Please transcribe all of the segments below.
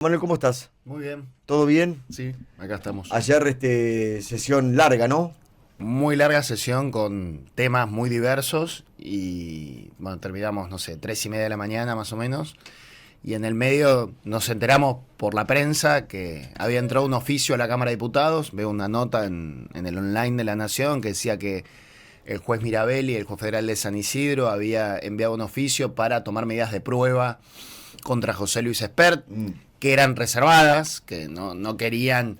Manuel, ¿cómo estás? Muy bien, ¿Todo bien? sí, acá estamos. Ayer sesión larga, ¿no? Muy larga sesión con temas muy diversos y bueno, terminamos, no sé, 3:30 de la mañana más o menos. Y en el medio nos enteramos por la prensa que había entrado un oficio a la Cámara de Diputados. Veo una nota en el online de La Nación que decía que el juez Mirabelli, el juez federal de San Isidro, había enviado un oficio para tomar medidas de prueba contra José Luis Espert, que eran reservadas, que no querían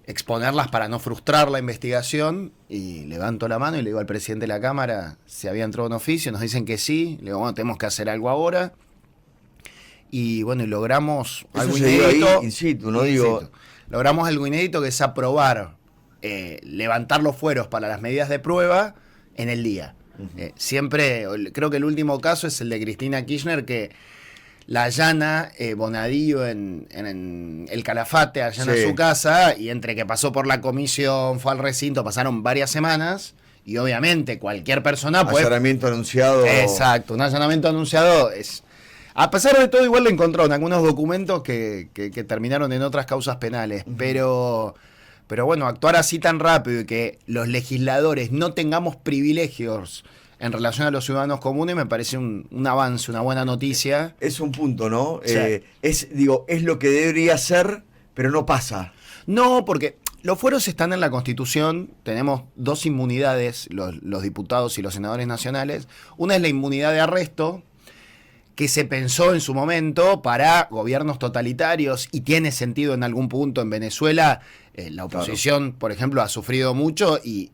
exponerlas para no frustrar la investigación. Y levanto la mano y le digo al presidente de la Cámara si había entrado un oficio. Nos dicen que sí. Le digo, bueno, tenemos que hacer algo ahora. Y bueno, y logramos algo inédito. Ahí, in situ, ¿no? Logramos algo inédito, que es aprobar, levantar los fueros para las medidas de prueba en el día. Siempre, creo que el último caso es el de Cristina Kirchner, que la allana Bonadío en el Calafate, allana su casa, y entre que pasó por la comisión, fue al recinto, pasaron varias semanas, y obviamente cualquier persona puede... Allanamiento anunciado. Exacto, un allanamiento anunciado es... A pesar de todo, igual lo encontraron algunos documentos que terminaron en otras causas penales, pero bueno, actuar así tan rápido y que los legisladores no tengamos privilegios en relación a los ciudadanos comunes me parece un avance, una buena noticia. Es un punto, ¿no? Sí. Es lo que debería ser, pero no pasa. No, porque los fueros están en la Constitución, tenemos dos inmunidades, los diputados y los senadores nacionales. Una es la inmunidad de arresto, que se pensó en su momento para gobiernos totalitarios y tiene sentido en algún punto en Venezuela. La oposición, claro, por ejemplo, ha sufrido mucho y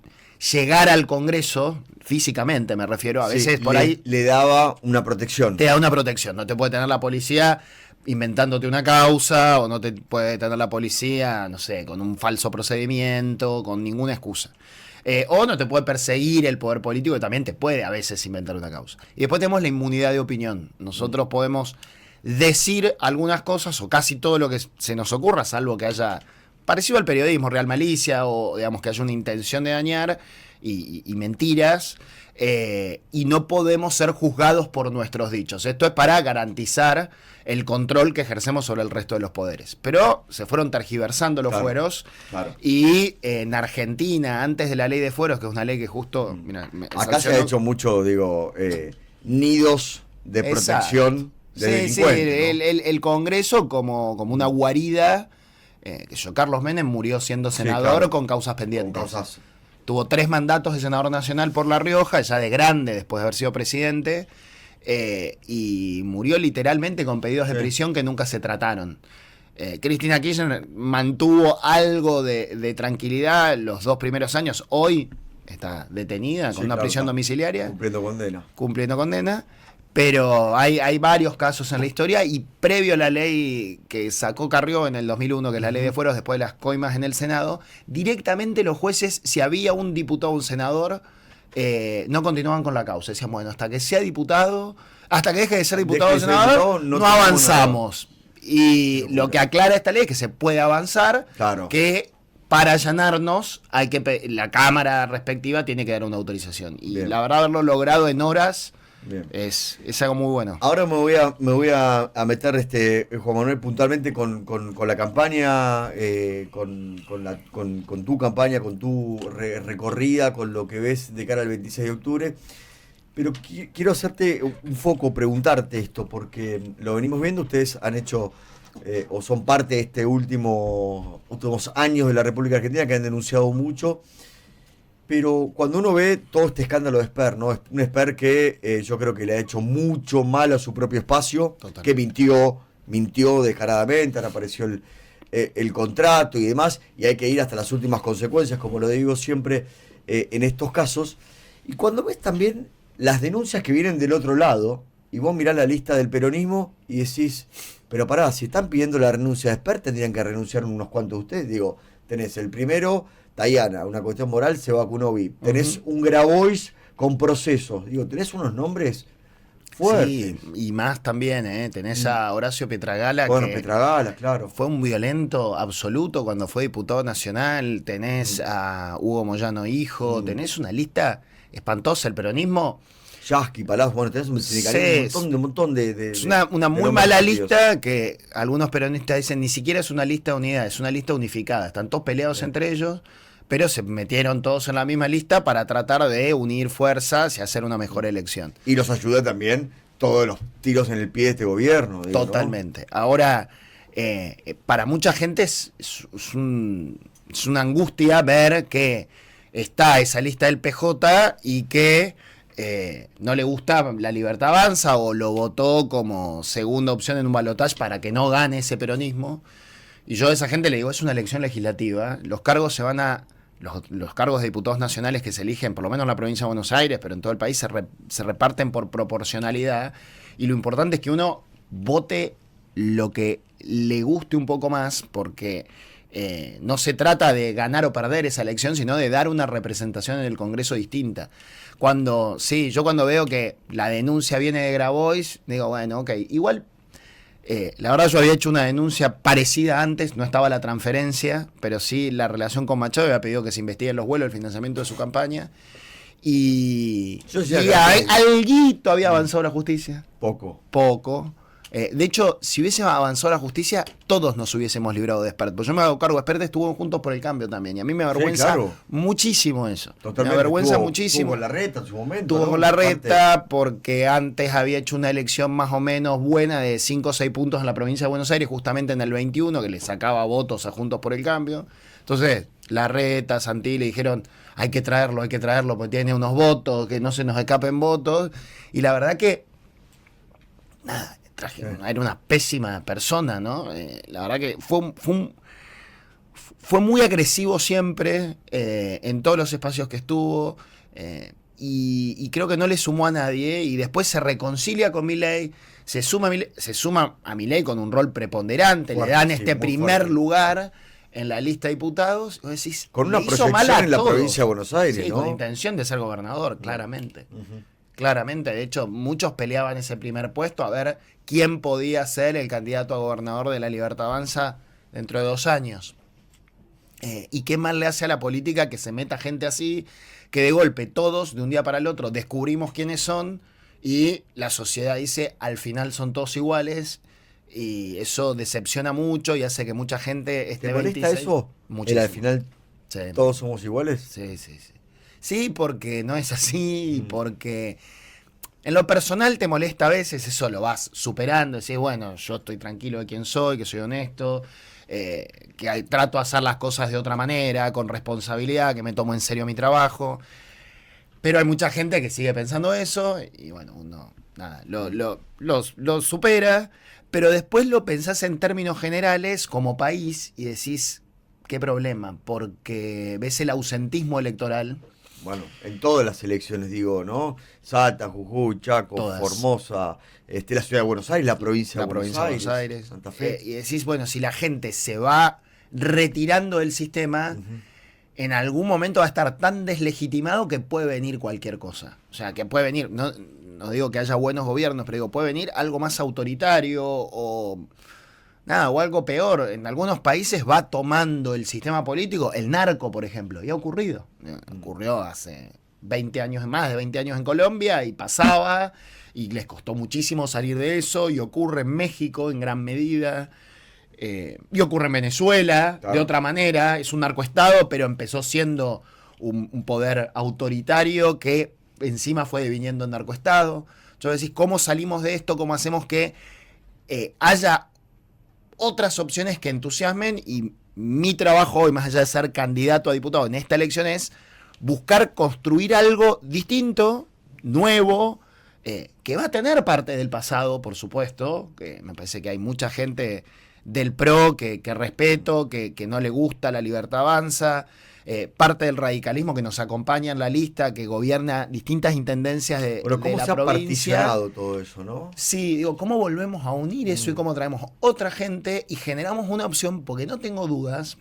llegar al Congreso, físicamente me refiero, a veces por ahí... Le daba una protección. Te da una protección, no te puede tener la policía inventándote una causa, o no te puede tener la policía, no sé, con un falso procedimiento, con ninguna excusa. O no te puede perseguir el poder político, que también te puede a veces inventar una causa. Y después tenemos la inmunidad de opinión. Nosotros podemos decir algunas cosas o casi todo lo que se nos ocurra, salvo que haya parecido al periodismo, real malicia, o digamos que haya una intención de dañar y mentiras, y no podemos ser juzgados por nuestros dichos. Esto es para garantizar el control que ejercemos sobre el resto de los poderes. Pero se fueron tergiversando los fueros, claro. Y en Argentina, antes de la ley de fueros, que es una ley que justo... Mira, acá se ha hecho mucho, nidos de protección de delincuentes, ¿no? El Congreso como una guarida, Carlos Menem murió siendo senador, claro, con causas pendientes. Tuvo 3 mandatos de senador nacional por La Rioja, ya de grande, después de haber sido presidente, y murió literalmente con pedidos de prisión que nunca se trataron. Cristina Kirchner mantuvo algo de tranquilidad los 2 primeros años. Hoy está detenida con una prisión domiciliaria. Cumpliendo condena. Pero hay varios casos en la historia, y previo a la ley que sacó Carrió en el 2001, que es la ley de fueros, después de las coimas en el Senado, directamente los jueces, si había un diputado o un senador, no continuaban con la causa. Decían, bueno, hasta que sea diputado, hasta que deje de ser diputado o senador, no avanzamos. Y lo que aclara esta ley es que se puede avanzar, claro, que para allanarnos la Cámara respectiva tiene que dar una autorización. Y bien, la verdad, haberlo logrado en horas... Es algo muy bueno. Ahora me voy a meter, Juan Manuel, puntualmente con la campaña, con tu campaña, con tu recorrida, con lo que ves de cara al 26 de octubre. Pero quiero hacerte un foco, preguntarte esto, porque lo venimos viendo, ustedes han hecho, o son parte de este últimos años de la República Argentina, que han denunciado mucho. Pero cuando uno ve todo este escándalo de Espert, ¿no? Un Espert que yo creo que le ha hecho mucho mal a su propio espacio, total, que mintió descaradamente, ahora apareció el contrato y demás, y hay que ir hasta las últimas consecuencias, como lo digo siempre en estos casos. Y cuando ves también las denuncias que vienen del otro lado, y vos mirás la lista del peronismo y decís, pero pará, si están pidiendo la renuncia de Espert, tendrían que renunciar unos cuantos de ustedes. Digo, tenés el primero... Tayana, una cuestión moral, se vacunó VIP. Tenés un Grabois con procesos. Digo, tenés unos nombres fuertes. Sí, y más también, tenés a Horacio Pietragala. Bueno, que Pietragala, claro. Fue un violento absoluto cuando fue diputado nacional. Tenés a Hugo Moyano hijo. Tenés una lista espantosa. El peronismo... Yasky, Palazzo, bueno, tenés un sindicalismo, un montón de es una muy mala lista que algunos peronistas dicen ni siquiera es una lista de unidad, es una lista unificada. Están todos peleados entre ellos, pero se metieron todos en la misma lista para tratar de unir fuerzas y hacer una mejor elección. Y los ayuda también todos los tiros en el pie de este gobierno. Digo, totalmente. ¿No? Ahora, para mucha gente es una angustia ver que está esa lista del PJ y que no le gusta La Libertad Avanza o lo votó como segunda opción en un balotaje para que no gane ese peronismo. Y yo a esa gente le digo, es una elección legislativa, los cargos se van a... Los cargos de diputados nacionales que se eligen, por lo menos en la provincia de Buenos Aires, pero en todo el país, se reparten por proporcionalidad. Y lo importante es que uno vote lo que le guste un poco más, porque no se trata de ganar o perder esa elección, sino de dar una representación en el Congreso distinta. Yo cuando veo que la denuncia viene de Grabois, digo, bueno, ok, igual... la verdad yo había hecho una denuncia parecida antes, no estaba la transferencia, pero sí la relación con Machado, había pedido que se investiguen los vuelos, el financiamiento de su campaña, y alguito había avanzado la justicia. Poco. De hecho, si hubiese avanzado la justicia, todos nos hubiésemos librado de Espert. Porque yo me hago cargo, Espert estuvo Juntos por el Cambio también. Y a mí me avergüenza muchísimo eso. Totalmente. Me avergüenza muchísimo. Tuvo con Larreta en su momento. Tuvo con Larreta porque antes había hecho una elección más o menos buena de 5 o 6 puntos en la provincia de Buenos Aires, justamente en el 21, que le sacaba votos a Juntos por el Cambio. Entonces, Larreta, Santilli le dijeron, hay que traerlo, porque tiene unos votos, que no se nos escapen votos. Y la verdad que, nada, era una pésima persona, ¿no? La verdad que fue muy agresivo siempre en todos los espacios que estuvo y creo que no le sumó a nadie y después se reconcilia con Milei, se suma a Milei con un rol preponderante, le dan este primer lugar en la lista de diputados, vos decís, con una proyección en la provincia de Buenos Aires, sí, ¿no? Con intención de ser gobernador, claramente. Claramente, de hecho, muchos peleaban ese primer puesto a ver quién podía ser el candidato a gobernador de La Libertad Avanza dentro de 2 años. ¿Y qué mal le hace a la política que se meta gente así, que de golpe todos, de un día para el otro, descubrimos quiénes son y la sociedad dice, al final son todos iguales, y eso decepciona mucho y hace que mucha gente esté... ¿Te molesta eso? Muchísimo. Al final todos somos iguales. Sí. Sí, porque no es así, porque en lo personal te molesta a veces, eso lo vas superando, decís, bueno, yo estoy tranquilo de quién soy, que soy honesto, que trato de hacer las cosas de otra manera, con responsabilidad, que me tomo en serio mi trabajo, pero hay mucha gente que sigue pensando eso, y bueno, uno nada, lo supera, pero después lo pensás en términos generales como país y decís, qué problema, porque ves el ausentismo electoral. Bueno, en todas las elecciones, digo, ¿no? Salta, Jujuy, Chaco, todas. Formosa, la ciudad de Buenos Aires, la provincia de Buenos Aires, Santa Fe. Y decís, bueno, si la gente se va retirando del sistema, en algún momento va a estar tan deslegitimado que puede venir cualquier cosa. O sea, que puede venir, no digo que haya buenos gobiernos, pero digo, puede venir algo más autoritario o algo peor. En algunos países va tomando el sistema político, el narco, por ejemplo, y ha ocurrido. Ocurrió hace 20 años, más de 20 años en Colombia, y pasaba, y les costó muchísimo salir de eso, y ocurre en México en gran medida, y ocurre en Venezuela, de otra manera, es un narcoestado, pero empezó siendo un poder autoritario que encima fue deviniendo en narcoestado. Yo decís, ¿cómo salimos de esto? ¿Cómo hacemos que haya otras opciones que entusiasmen? Y mi trabajo hoy, más allá de ser candidato a diputado en esta elección, es buscar construir algo distinto, nuevo, que va a tener parte del pasado, por supuesto, que me parece que hay mucha gente del PRO que respeto, que no le gusta La Libertad Avanza, parte del radicalismo que nos acompaña en la lista, que gobierna distintas intendencias de la provincia. ¿Cómo se ha particionado todo eso, no? Sí, digo, ¿cómo volvemos a unir eso y cómo traemos otra gente y generamos una opción? Porque no tengo dudas,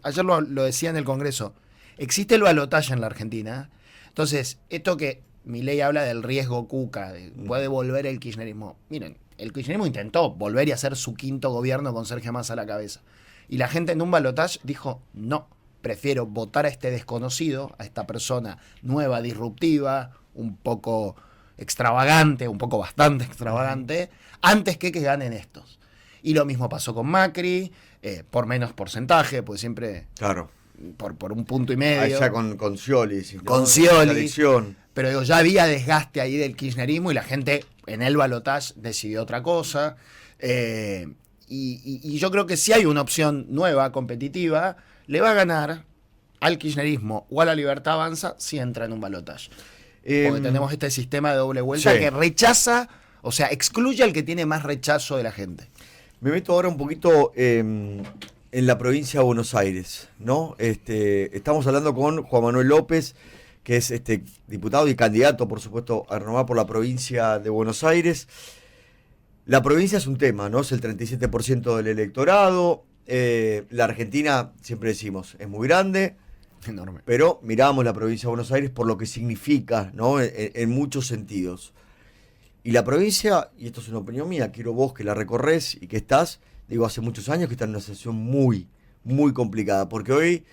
ayer lo decía en el Congreso, existe el balotaje en la Argentina. Entonces, esto que Milei habla del riesgo Cuca, puede volver el kirchnerismo. Miren, el kirchnerismo intentó volver y hacer su 5º gobierno con Sergio Massa a la cabeza. Y la gente en un balotaje dijo, no, prefiero votar a este desconocido, a esta persona nueva, disruptiva, un poco extravagante, un poco bastante extravagante, antes que ganen estos. Y lo mismo pasó con Macri, por menos porcentaje, pues siempre... Claro. Por un punto y medio. Allá con Scioli. ¿No? Con Scioli. Pero digo, ya había desgaste ahí del kirchnerismo y la gente en el balotaje decidió otra cosa. Y yo creo que si hay una opción nueva, competitiva, le va a ganar al kirchnerismo o a la Libertad Avanza si entra en un balotaje. Porque tenemos este sistema de doble vuelta que rechaza, o sea, excluye al que tiene más rechazo de la gente. Me meto ahora un poquito en la provincia de Buenos Aires, ¿no? Estamos hablando con Juan Manuel López, que es diputado y candidato, por supuesto, a renovar por la provincia de Buenos Aires. La provincia es un tema, ¿no? Es el 37% del electorado. La Argentina, siempre decimos, es muy grande. Enorme. Pero miramos la provincia de Buenos Aires por lo que significa, ¿no? En muchos sentidos. Y la provincia, y esto es una opinión mía, quiero vos que la recorres y que estás, digo, hace muchos años que está en una situación muy, muy complicada. Porque hoy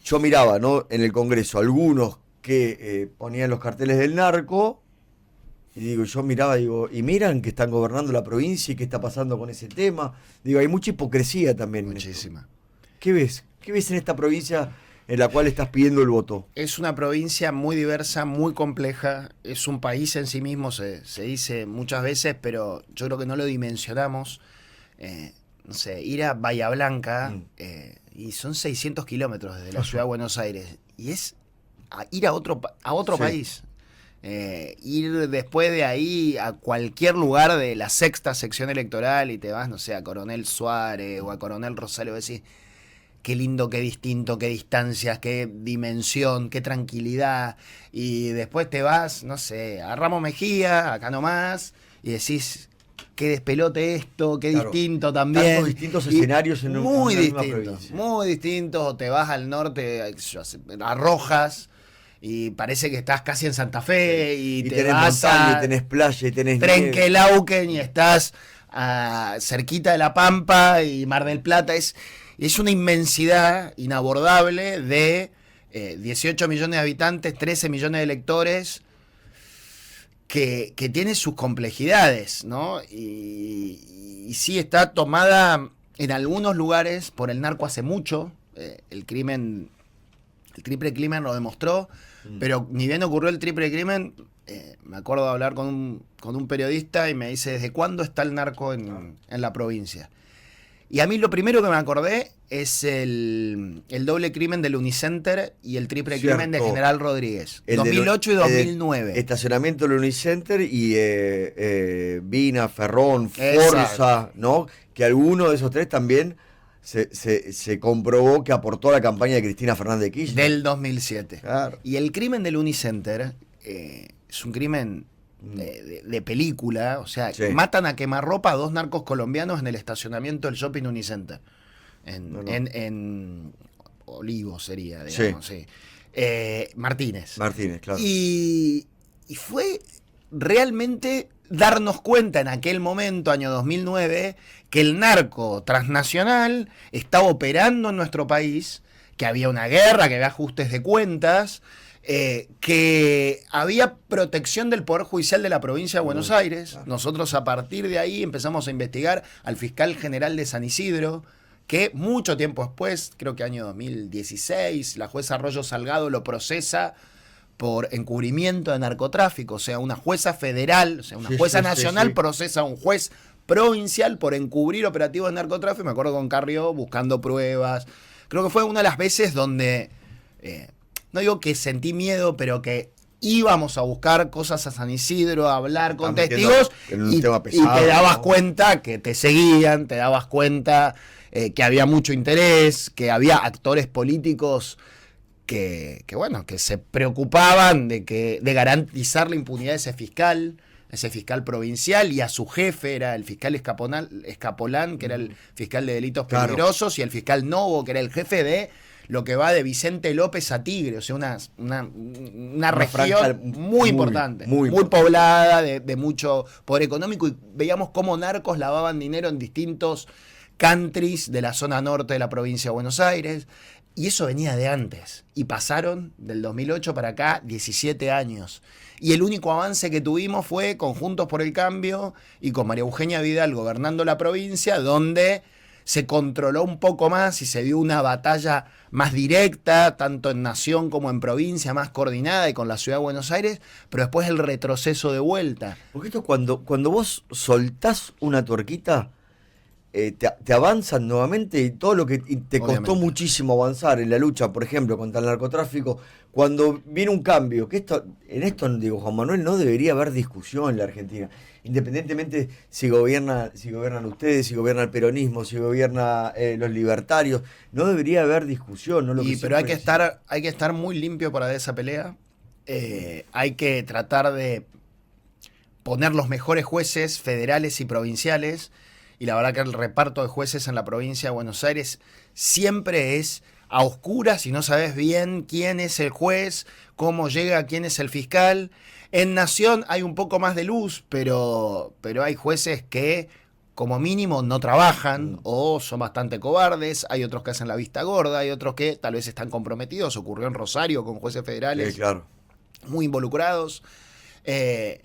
yo miraba, ¿no? En el Congreso algunos que ponían los carteles del narco, y digo, yo miraba, digo, y miran que están gobernando la provincia y qué está pasando con ese tema. Digo, hay mucha hipocresía también. Muchísima. ¿Qué ves? ¿Qué ves en esta provincia en la cual estás pidiendo el voto? Es una provincia muy diversa, muy compleja. Es un país en sí mismo, se dice muchas veces, pero yo creo que no lo dimensionamos. No sé, ir a Bahía Blanca, y son 600 kilómetros desde la ciudad de Buenos Aires, y es ir a otro país. Ir después de ahí a cualquier lugar de la sexta sección electoral y te vas, no sé, a Coronel Suárez o a Coronel Rosario, decís, qué lindo, qué distinto, qué distancias, qué dimensión, qué tranquilidad. Y después te vas, no sé, a Ramos Mejía, acá nomás, y decís, qué despelote esto, qué distinto también. Tantos distintos escenarios en muy una misma distintos, provincia. muy distintos. O te vas al norte, a Rojas, y parece que estás casi en Santa Fe, y te tenés vas montaña, a y tenés playa, y tenés Trenquelauquen, y estás cerquita de La Pampa y Mar del Plata. Es una inmensidad inabordable de 18 millones de habitantes, 13 millones de electores, que tiene sus complejidades, ¿no? Y sí está tomada en algunos lugares por el narco hace mucho. El triple crimen lo demostró, pero ni bien ocurrió el triple crimen, me acuerdo de hablar con un periodista y me dice, ¿desde cuándo está el narco en la provincia? Y a mí lo primero que me acordé es el doble crimen del Unicenter y el triple crimen de General Rodríguez, 2008 y 2009. Estacionamiento del Unicenter y Vina, Ferrón, Forza, ¿no? Que alguno de esos tres también se comprobó que aportó a la campaña de Cristina Fernández de Kirchner. Del 2007. Claro. Y el crimen del Unicenter es un crimen de película, o sea, matan a quemarropa a 2 narcos colombianos en el estacionamiento del shopping Unicenter. En Olivos sería, digamos, sí. Martínez, claro. Y fue realmente darnos cuenta en aquel momento, año 2009, que el narco transnacional estaba operando en nuestro país, que había una guerra, que había ajustes de cuentas, que había protección del Poder Judicial de la provincia de Buenos Aires. Nosotros a partir de ahí empezamos a investigar al fiscal general de San Isidro, que mucho tiempo después, creo que año 2016, la jueza Arroyo Salgado lo procesa por encubrimiento de narcotráfico. O sea, una jueza federal, o sea, una jueza nacional procesa a un juez provincial por encubrir operativos de narcotráfico. Me acuerdo con Carrió buscando pruebas. Creo que fue una de las veces donde, no digo que sentí miedo, pero que íbamos a buscar cosas a San Isidro, a hablar con testigos, y te dabas cuenta que te seguían, te dabas cuenta que había mucho interés, que había actores políticos que se preocupaban de garantizar la impunidad de ese fiscal provincial, y a su jefe era el fiscal Escapolán, que era el fiscal de delitos peligrosos, y el fiscal Novo, que era el jefe de lo que va de Vicente López a Tigre, o sea, una región muy importante, muy poblada, de mucho poder económico, y veíamos cómo narcos lavaban dinero en distintos countries de la zona norte de la provincia de Buenos Aires. Y eso venía de antes. Y pasaron del 2008 para acá 17 años. Y el único avance que tuvimos fue con Juntos por el Cambio y con María Eugenia Vidal gobernando la provincia, donde se controló un poco más y se dio una batalla más directa, tanto en nación como en provincia, más coordinada y con la ciudad de Buenos Aires, pero después el retroceso de vuelta. Porque esto cuando vos soltás una tuerquita, te avanzan nuevamente y todo lo que te costó muchísimo avanzar en la lucha, por ejemplo, contra el narcotráfico, cuando viene un cambio, que en esto, digo, Juan Manuel, no debería haber discusión en la Argentina, independientemente si gobiernan ustedes, si gobierna el peronismo, si gobierna los libertarios, no debería haber discusión. ¿No? Pero hay que estar muy limpio para esa pelea, hay que tratar de poner los mejores jueces federales y provinciales. Y la verdad que el reparto de jueces en la provincia de Buenos Aires siempre es a oscuras y no sabes bien quién es el juez, cómo llega, quién es el fiscal. En Nación hay un poco más de luz, pero hay jueces que como mínimo no trabajan o son bastante cobardes. Hay otros que hacen la vista gorda, hay otros que tal vez están comprometidos. Ocurrió en Rosario con jueces federales claro, muy involucrados.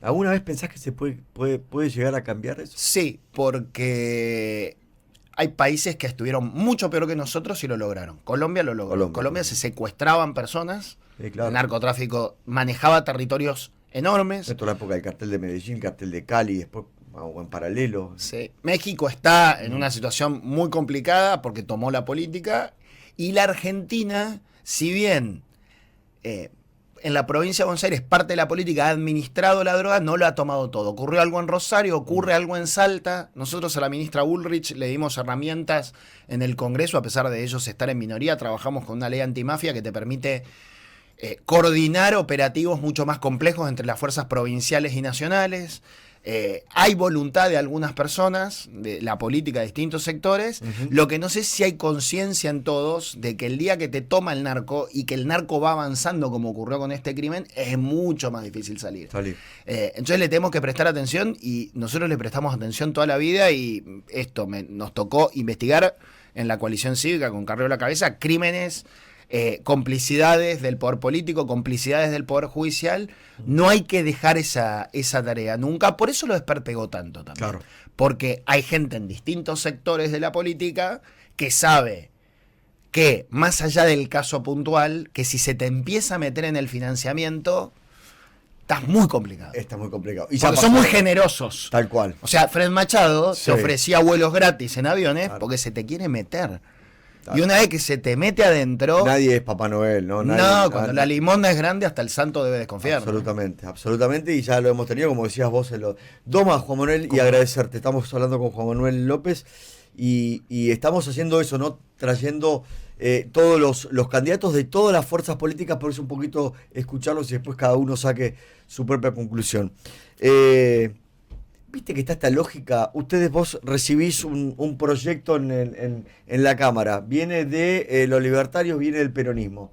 ¿Alguna vez pensás que se puede llegar a cambiar eso? Sí, porque hay países que estuvieron mucho peor que nosotros y lo lograron. Colombia lo logró. Colombia se secuestraban personas, claro. El narcotráfico manejaba territorios enormes. Esto es la época del cartel de Medellín, cartel de Cali, después en paralelo. Sí. México está en una situación muy complicada porque tomó la política, y la Argentina, si bien en la provincia de Buenos Aires parte de la política ha administrado la droga, no lo ha tomado todo. Ocurrió algo en Rosario, ocurre algo en Salta. Nosotros a la ministra Bullrich le dimos herramientas en el Congreso, a pesar de ellos estar en minoría. Trabajamos con una ley antimafia que te permite coordinar operativos mucho más complejos entre las fuerzas provinciales y nacionales. Hay voluntad de algunas personas, de la política de distintos sectores. Lo que no sé si hay conciencia en todos de que el día que te toma el narco y que el narco va avanzando como ocurrió con este crimen, es mucho más difícil salir. Entonces le tenemos que prestar atención, y nosotros le prestamos atención toda la vida, y esto nos tocó investigar en la coalición cívica con Carrió a la cabeza crímenes, complicidades del poder político, complicidades del poder judicial. No hay que dejar esa tarea nunca. Por eso lo desperpegó tanto también. Claro. Porque hay gente en distintos sectores de la política que sabe que, más allá del caso puntual, que si se te empieza a meter en el financiamiento, estás muy complicado. Está muy complicado. Y porque son muy generosos. Tal cual. O sea, Fred Machado te ofrecía vuelos gratis en aviones, claro, porque se te quiere meter. Y una vez que se te mete adentro... Nadie es Papá Noel, ¿no? Cuando la limosna es grande, hasta el santo debe desconfiar. Absolutamente, absolutamente, y ya lo hemos tenido, como decías vos, dos más, Juan Manuel, y agradecerte. Estamos hablando con Juan Manuel López y estamos haciendo eso, ¿no? Trayendo todos los candidatos de todas las fuerzas políticas, por eso un poquito escucharlos y después cada uno saque su propia conclusión. Viste que está esta lógica, vos recibís un proyecto en la Cámara, viene de los libertarios, viene del peronismo.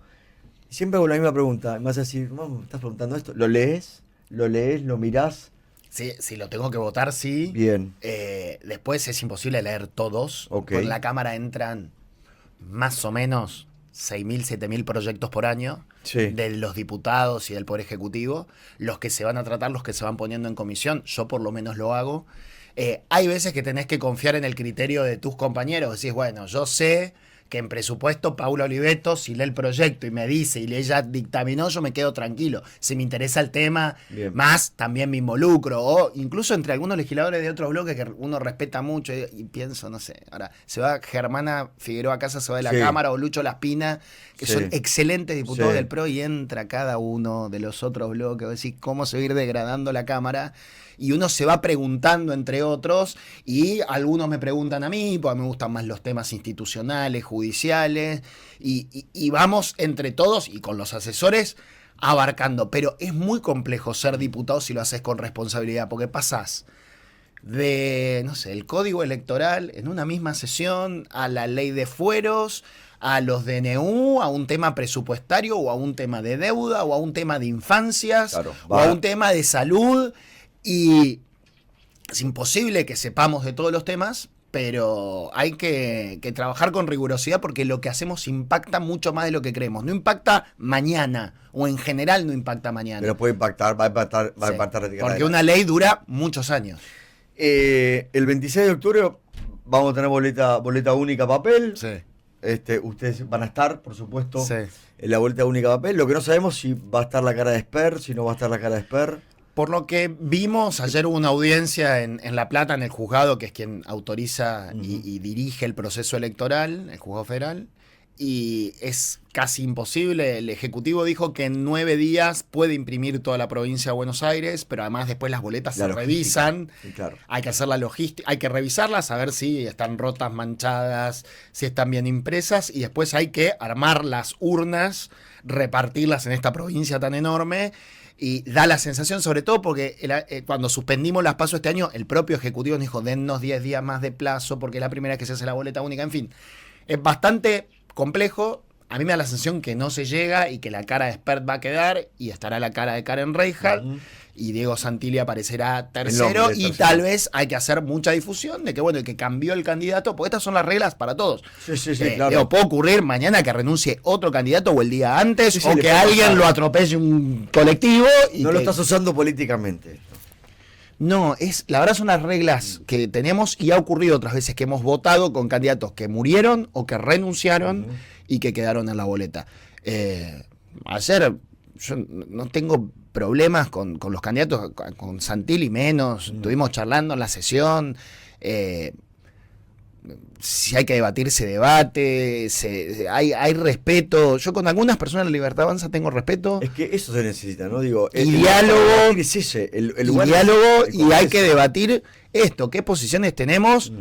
Y siempre hago la misma pregunta, me vas a decir, ¿me estás preguntando esto? ¿Lo lees? ¿Lo mirás? Sí, si lo tengo que votar, sí. Bien. Después es imposible leer todos. Okay. Por la Cámara entran más o menos 6.000, 7.000 proyectos por año, sí, de los diputados y del Poder Ejecutivo, los que se van a tratar, los que se van poniendo en comisión. Yo por lo menos lo hago. Hay veces que tenés que confiar en el criterio de tus compañeros. Decís, bueno, yo sé que en presupuesto Paula Oliveto, si lee el proyecto y me dice, y ella dictaminó, yo me quedo tranquilo. Si me interesa el tema, bien, más también me involucro. O incluso entre algunos legisladores de otros bloques que uno respeta mucho, y pienso, no sé, ahora se va Germana Figueroa Casa, se va de la, sí, Cámara, o Lucho Laspina, que, sí, son excelentes diputados, sí, del PRO, y entra cada uno de los otros bloques. Vos decís, ¿cómo se va a ir degradando la Cámara? Y uno se va preguntando entre otros, y algunos me preguntan a mí, porque a mí me gustan más los temas institucionales, judiciales, y vamos entre todos y con los asesores abarcando. Pero es muy complejo ser diputado si lo haces con responsabilidad, porque pasás de, no sé, el código electoral en una misma sesión, a la ley de fueros, a los DNU, a un tema presupuestario, o a un tema de deuda, o a un tema de infancias, claro, o a un tema de salud. Y es imposible que sepamos de todos los temas, pero hay que trabajar con rigurosidad porque lo que hacemos impacta mucho más de lo que creemos. No impacta mañana, o en general no impacta mañana. Pero puede impactar, va a impactar. Porque una ley dura muchos años. El 26 de octubre vamos a tener boleta única papel. Sí. Ustedes van a estar, por supuesto, Sí. en la boleta única papel. Lo que no sabemos si va a estar la cara de Esper, si no va a estar la cara de Esper. Por lo que vimos, ayer hubo una audiencia en La Plata, en el juzgado, que es quien autoriza y dirige el proceso electoral, el juzgado federal, y es casi imposible. El Ejecutivo dijo que en 9 días puede imprimir toda la provincia de Buenos Aires, pero además después las boletas se revisan. Sí, claro. Hay que hacer la logística, hay que revisarlas, a ver si están rotas, manchadas, si están bien impresas, y después hay que armar las urnas, repartirlas en esta provincia tan enorme. Y da la sensación, sobre todo porque cuando suspendimos las PASO este año, el propio Ejecutivo nos dijo, dennos 10 días más de plazo porque es la primera vez que se hace la boleta única. En fin, es bastante complejo. A mí me da la sensación que no se llega y que la cara de Spert va a quedar y estará la cara de Karen Reijard. Y Diego Santilli aparecerá tercero y tal vez hay que hacer mucha difusión de que, bueno, el que cambió el candidato, porque estas son las reglas para todos. Sí, claro. Puede ocurrir mañana que renuncie otro candidato o el día antes, o que alguien lo atropelle un colectivo. Y no lo estás usando políticamente. No, la verdad son las reglas que tenemos y ha ocurrido otras veces que hemos votado con candidatos que murieron o que renunciaron y que quedaron en la boleta. Ayer yo no tengo problemas con los candidatos, con Santilli menos, estuvimos charlando en la sesión, si hay que debatir se debate, hay respeto. Yo con algunas personas de la Libertad Avanza tengo respeto. Es que eso se necesita, ¿no? Digo, y diálogo, es ese, el diálogo y hay que debatir esto, qué posiciones tenemos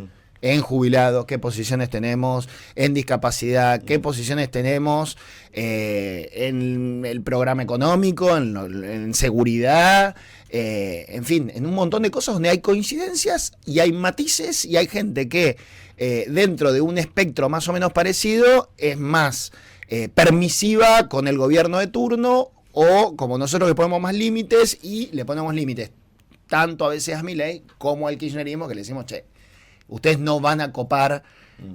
en jubilados, qué posiciones tenemos en discapacidad, qué posiciones tenemos en el programa económico, en seguridad, en fin, en un montón de cosas donde hay coincidencias y hay matices y hay gente que dentro de un espectro más o menos parecido es más permisiva con el gobierno de turno o como nosotros que ponemos más límites y le ponemos límites tanto a veces a Milei como al kirchnerismo que le decimos, che, ustedes no van a copar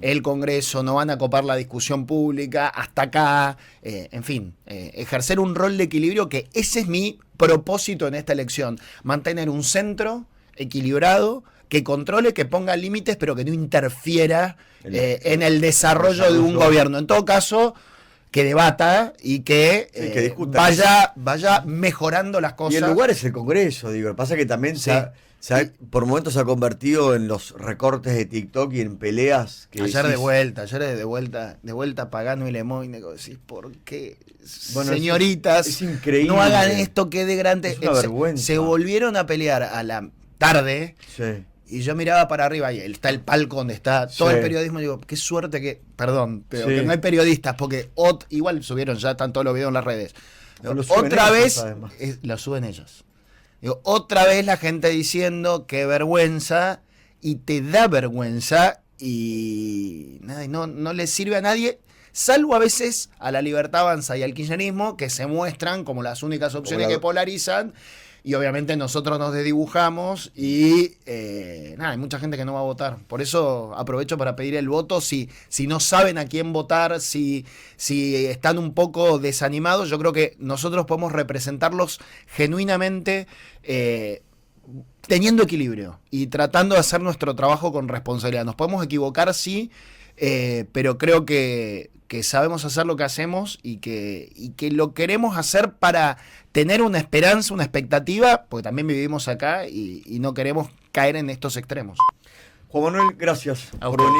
el Congreso, no van a copar la discusión pública, hasta acá, en fin, ejercer un rol de equilibrio que ese es mi propósito en esta elección, mantener un centro equilibrado, que controle, que ponga límites, pero que no interfiera en el desarrollo de un gobierno. En todo caso, que debata y que discuta, vaya mejorando las cosas. Y el lugar es el Congreso, digo. Lo que pasa es que también por momentos se ha convertido en los recortes de TikTok y en peleas. Que ayer de vuelta Pagano y Lemoyne, decís, ¿por qué? Bueno, señoritas, es increíble. No hagan esto, que de grande. Es una vergüenza. Se volvieron a pelear a la tarde. Sí. Y yo miraba para arriba y está el palco donde está todo el periodismo. Y digo, qué suerte que, perdón, pero que no hay periodistas, porque igual subieron ya, están todos los videos en las redes. Otra vez, lo suben ellos. Digo, otra vez la gente diciendo qué vergüenza, y te da vergüenza, y nada, no le sirve a nadie, salvo a veces a la Libertad Avanza y al kirchnerismo, que se muestran como las únicas opciones que polarizan. Y obviamente nosotros nos desdibujamos y hay mucha gente que no va a votar. Por eso aprovecho para pedir el voto. Si no saben a quién votar, si están un poco desanimados, yo creo que nosotros podemos representarlos genuinamente teniendo equilibrio y tratando de hacer nuestro trabajo con responsabilidad. Nos podemos equivocar, sí, pero creo que sabemos hacer lo que hacemos y que lo queremos hacer para tener una esperanza, una expectativa, porque también vivimos acá y no queremos caer en estos extremos. Juan Manuel, gracias por venir.